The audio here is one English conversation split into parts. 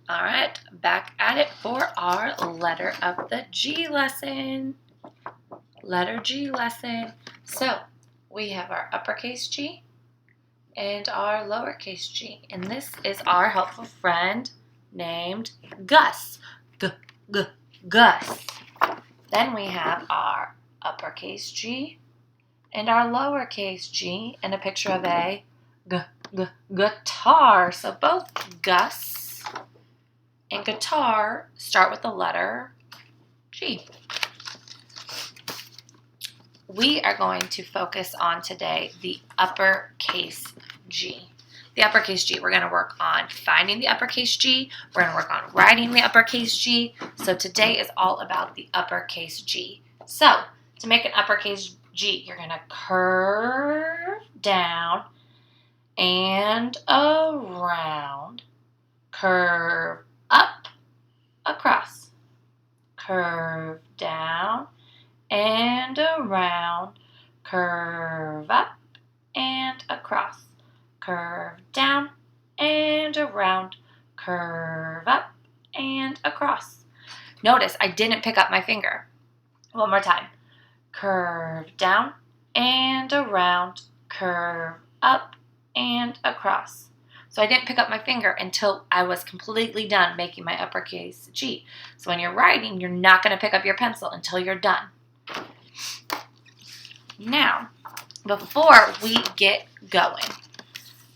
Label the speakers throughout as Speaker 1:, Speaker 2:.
Speaker 1: All right, back at it for our letter of the G lesson. Letter G lesson. So we have our uppercase G and our lowercase g. And this is our helpful friend named Gus. Gus. Then we have our uppercase G and our lowercase g and a picture of a guitar. So both Gus and guitar start with the letter G. We are going to focus on today the uppercase G. The uppercase G, we're going to work on finding the uppercase G. We're going to work on writing the uppercase G. So today is all about the uppercase G. So to make an uppercase G, you're going to curve down and around, curve up, across, curve down and around, curve up and across, curve down and around, curve up and across. Notice I didn't pick up my finger. One more time. Curve down and around, curve up and across. So I didn't pick up my finger until I was completely done making my uppercase G. So when you're writing, you're not going to pick up your pencil until you're done. Now, before we get going,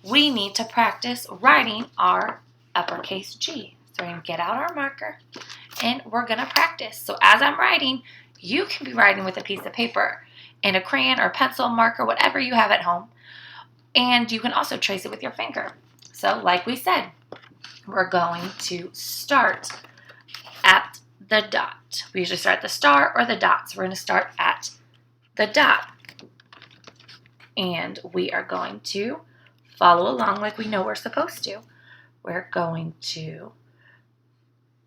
Speaker 1: we need to practice writing our uppercase G. So we're going to get out our marker and we're going to practice. So as I'm writing, you can be writing with a piece of paper and a crayon or pencil, marker, whatever you have at home. And you can also trace it with your finger. So like we said, we're going to start at the dot. We usually start at the star or the dot. So we're going to start at the dot. And we are going to follow along like we know we're supposed to. We're going to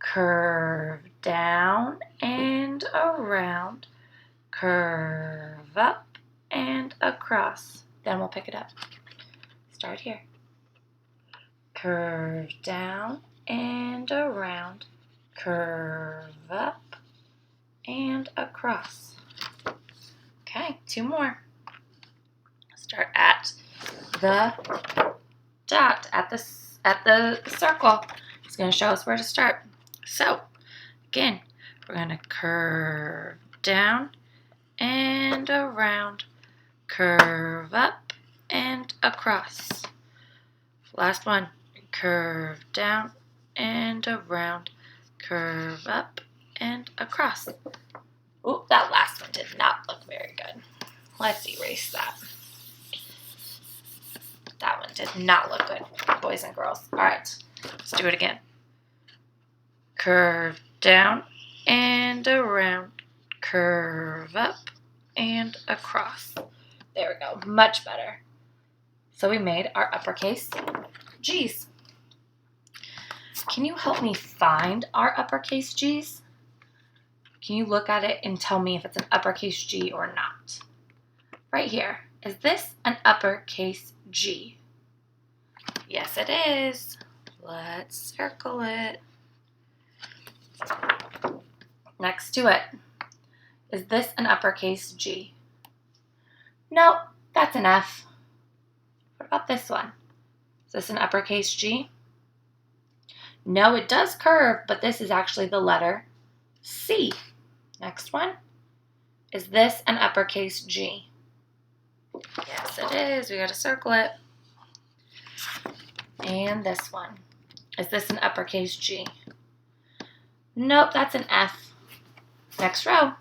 Speaker 1: curve down and around, curve up and across. Then we'll pick it up. Start here. Curve down and around, curve up and across. Okay, two more. Start at the dot, at the circle. It's going to show us where to start. So, again, we're going to curve down and around, curve up and across. Last one. Curve down and around, curve up and across. Oop, that last one did not look very good. Let's erase that. That one did not look good, boys and girls. All right, let's do it again. Curve down and around, curve up and across. There we go, much better. So we made our uppercase G's. Can you help me find our uppercase G's? Can you look at it and tell me if it's an uppercase G or not? Right here. Is this an uppercase G? Yes, it is. Let's circle it. Next to it. Is this an uppercase G? Nope, that's an F. What about this one? Is this an uppercase G? No, it does curve, but this is actually the letter C. Next one. Is this an uppercase G? Yes, it is. We got to circle it. And this one. Is this an uppercase G? Nope, that's an F. Next row.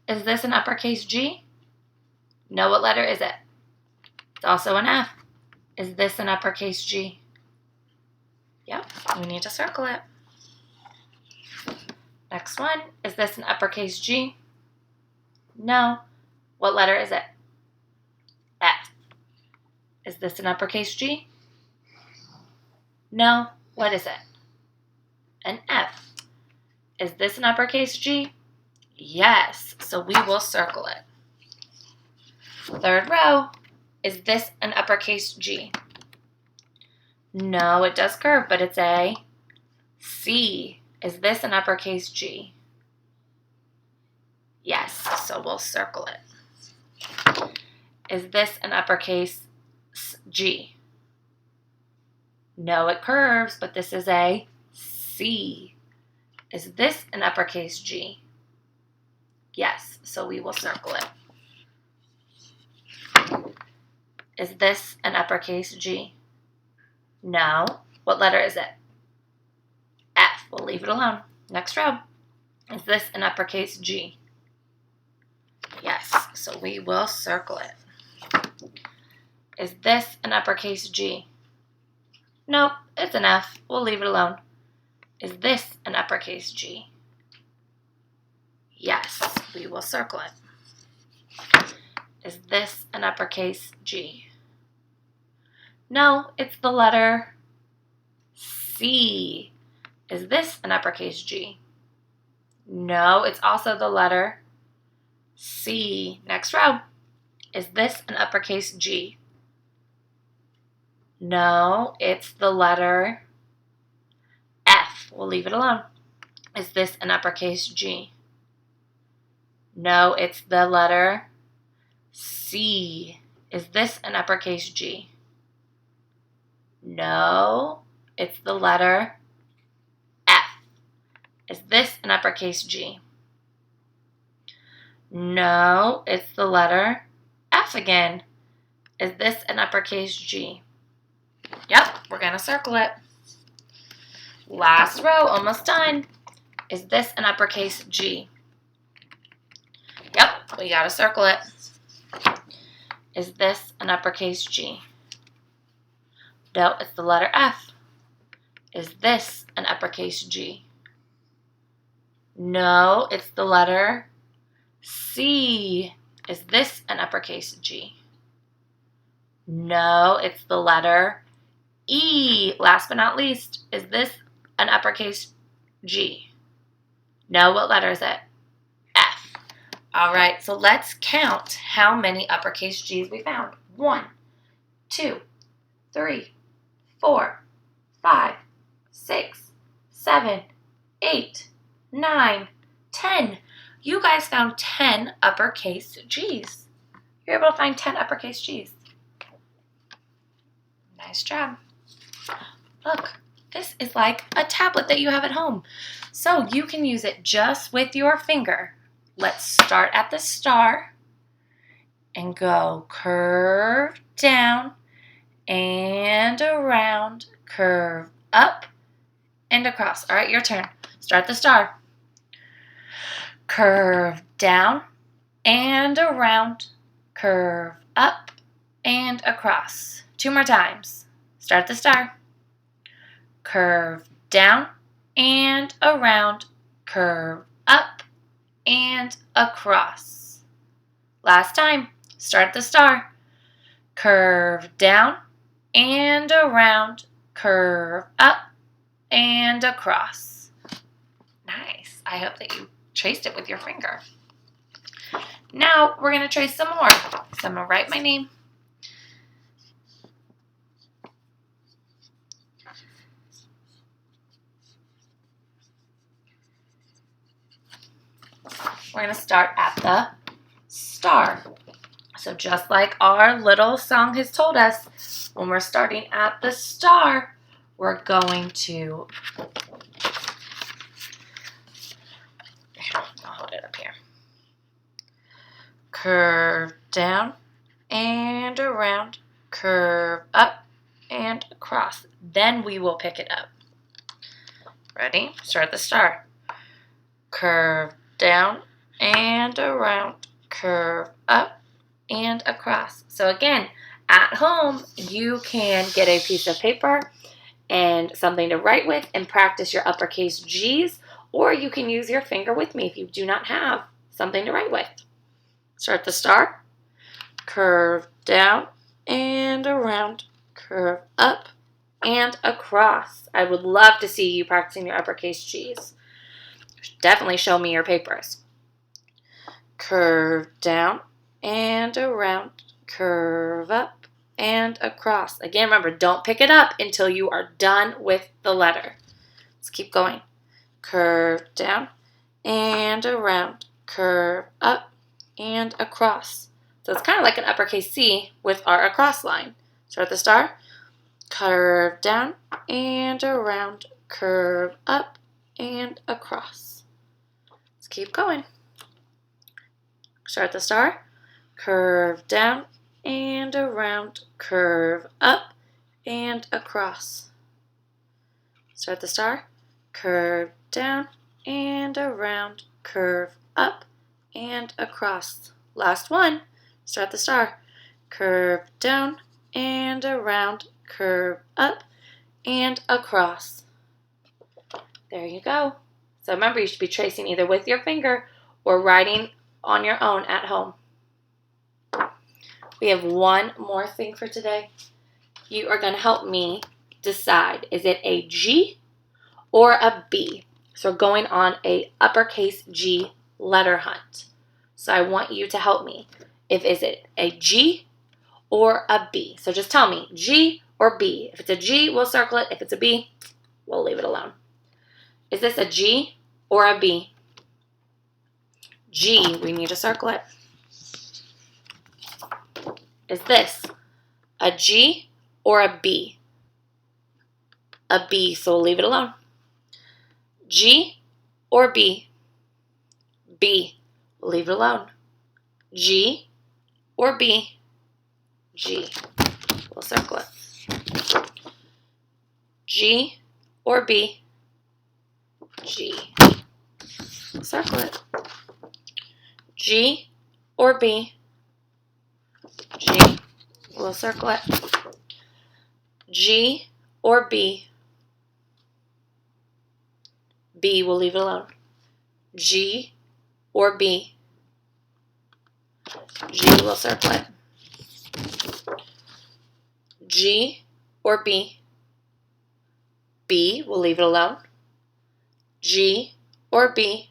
Speaker 1: Is this an uppercase G? No, what letter is it? It's also an F. Is this an uppercase G? Yep, we need to circle it. Next one. Is this an uppercase G? No. What letter is it? F. Is this an uppercase G? No. What is it? An F. Is this an uppercase G? Yes. So we will circle it. Third row. Is this an uppercase G? No, it does curve, but it's a C. Is this an uppercase G? Yes, so we'll circle it. Is this an uppercase G? No, it curves, but this is a C. Is this an uppercase G? Yes, so we will circle it. Is this an uppercase G? No. What letter is it? F. We'll leave it alone. Next row. Is this an uppercase G? Yes, so we will circle it. Is this an uppercase G? Nope, it's an F. We'll leave it alone. Is this an uppercase G? Yes, we will circle it. Is this an uppercase G? No, it's the letter C. Is this an uppercase G? No, it's also the letter C. Next row. Is this an uppercase G? No, it's the letter F. We'll leave it alone. Is this an uppercase G? No, it's the letter C. Is this an uppercase G? No, it's the letter F. Is this an uppercase G? No, it's the letter F again. Is this an uppercase G? Yep, we're going to circle it. Last row, almost done. Is this an uppercase G? Yep, we got to circle it. Is this an uppercase G? No, it's the letter F. Is this an uppercase G? No, it's the letter C. Is this an uppercase G? No, it's the letter E. Last but not least, is this an uppercase G? No, what letter is it? F. All right, so let's count how many uppercase G's we found. 1, 2, 3, 4, 5, 6, 7, 8, 9, 10. You guys found 10 uppercase G's. You're able to find 10 uppercase G's. Nice job. Look, this is like a tablet that you have at home. So you can use it just with your finger. Let's start at the star and go curve down and around, curve up and across. All right, your turn. Start the star. Curve down and around, curve up and across. 2 more times. Start the star. Curve down and around, curve up and across. Last time. Start the star. Curve down and around, curve up and across. Nice. I hope that you traced it with your finger. Now we're going to trace some more. So I'm going to write my name. We're going to start at the star. So just like our little song has told us, when we're starting at the star, we're going to, I'll hold it up here. Curve down and around, curve up and across. Then we will pick it up. Ready? Start at the star. Curve down and around, curve up and across. So again, at home, you can get a piece of paper and something to write with and practice your uppercase G's, or you can use your finger with me if you do not have something to write with. Start the star, curve down and around, curve up and across. I would love to see you practicing your uppercase G's. Definitely show me your papers. Curve down and around, curve up and across. Again, remember, don't pick it up until you are done with the letter. Let's keep going. Curve down and around. Curve up and across. So it's kind of like an uppercase C with our across line. Start the star. Curve down and around. Curve up and across. Let's keep going. Start the star. Curve down and around. Curve up and across. Start the star. Curve down and around. Curve up and across. Last one. Start the star. Curve down and around. Curve up and across. There you go. So remember, you should be tracing either with your finger or writing on your own at home. We have one more thing for today. You are going to help me decide, is it a G or a B? So we're going on a uppercase G letter hunt. So I want you to help me. Is it a G or a B? So just tell me, G or B. If it's a G, we'll circle it. If it's a B, we'll leave it alone. Is this a G or a B? G, we need to circle it. Is this a G or a B? A B, so we'll leave it alone. G or B? B, we'll leave it alone. G or B? G, we'll circle it. G or B? G, circle it. G or B? G, we'll circle it. G or B? B, we'll leave it alone. G or B? G, we'll circle it. G or B? B, we'll leave it alone. G or B?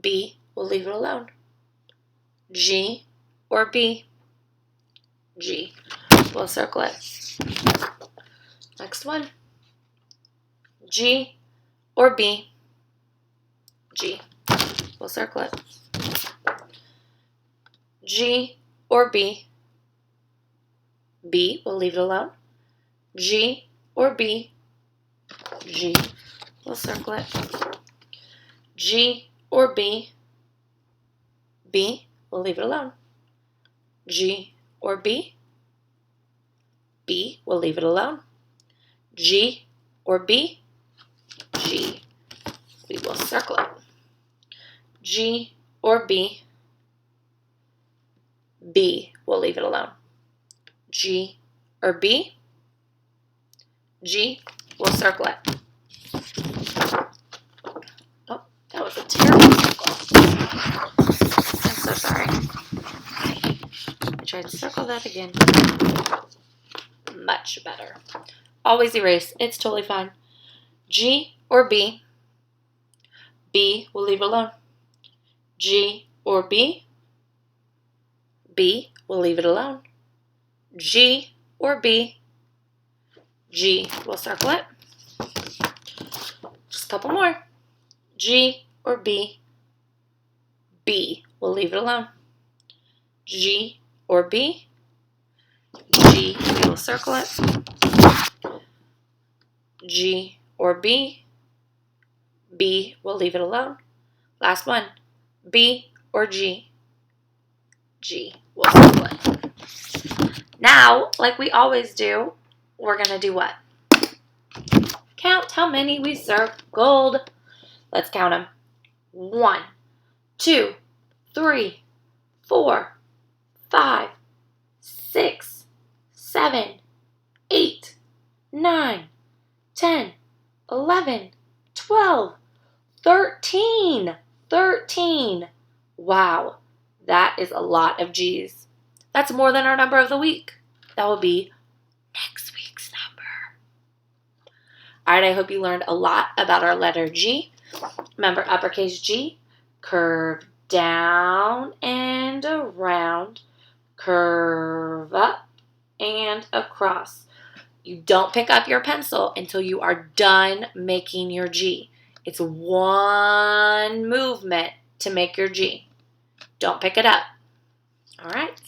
Speaker 1: B, we'll leave it alone. G or B? G, we'll circle it. Next one. G or B? G, we'll circle it. G or B? B, we'll leave it alone. G or B? G, we'll circle it. G or B? B, we'll leave it alone. G or B? B, we'll leave it alone. G or B? G, we will circle it. G or B? B, we'll leave it alone. G or B? G, we'll circle it. Oh, that was a terrible circle. I'm so sorry. I tried to circle that again. Much better. Always erase. It's totally fine. G or B? B, we'll leave it alone. G or B? B, we'll leave it alone. G or B? G, we'll circle it. Just a couple more. G or B? B, we'll leave it alone. G or B? G, we will circle it. G or B? B, we'll leave it alone. Last one. B or G? G, we'll circle it. Now, like we always do, we're going to do what? Count how many we circled. Let's count them. 1, 2, 3, 4, 5, 6, 7, 8, 9, 10, 11, 12, 13. 13. Wow, that is a lot of G's. That's more than our number of the week. That will be next week's number. All right, I hope you learned a lot about our letter G. Remember, uppercase G, curve down and around, curve up and across. You don't pick up your pencil until you are done making your G. It's one movement to make your G. Don't pick it up. All right,